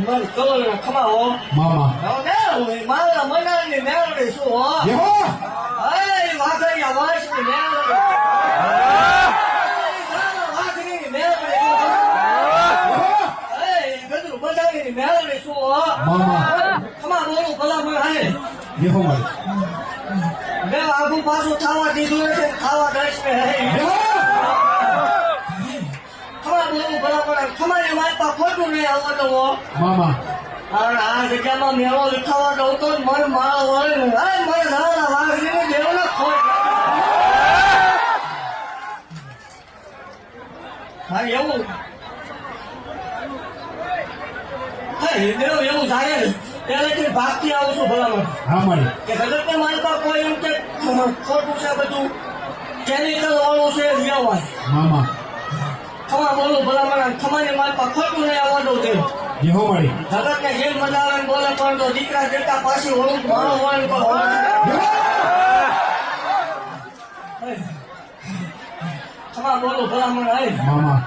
મારી કવર ખમાવો મામા મારા મનાની મેળવી શું હો યહો વાઘરિયા વાંસની મેળવી વાઘરીની મેળવી ગદરું બધાની મેળવી શું હો મામા ખમા બોલું ભલા મને હાય યહો મારી મેં આગુ પાછું ખાવા દીધું છે ખાવા દઈશ ને યહો ખમા બોલું ભલા મને ખમાની મારી પાસે ખોટું નહીં આવતો હો મામા અને આ જગ્યામાં મેળો લખાવા દઉં તો મન માળો વળે ને મને નાના વાઘરીને દેવ ને ખોટ હા એવું એવું જાણે પહેલેથી ભાગતી આવું છું ભલામણ હા મારી કે જગત ને મારી પાસે કોઈ એમ કે ખોટું છે બધું કેમિકલ વાળું છે લેવાય મામા ખમા બોલું ભલામણ ખમાની મારી પાસે ખોટું નહીં આવવા દઉં તે યહો મારી જગત ને જેમ મજા આવે ને બોલે પણ તો દીકરા દેતા પાછી વળું મારો વળે ખમા બોલું ભલામણ મામા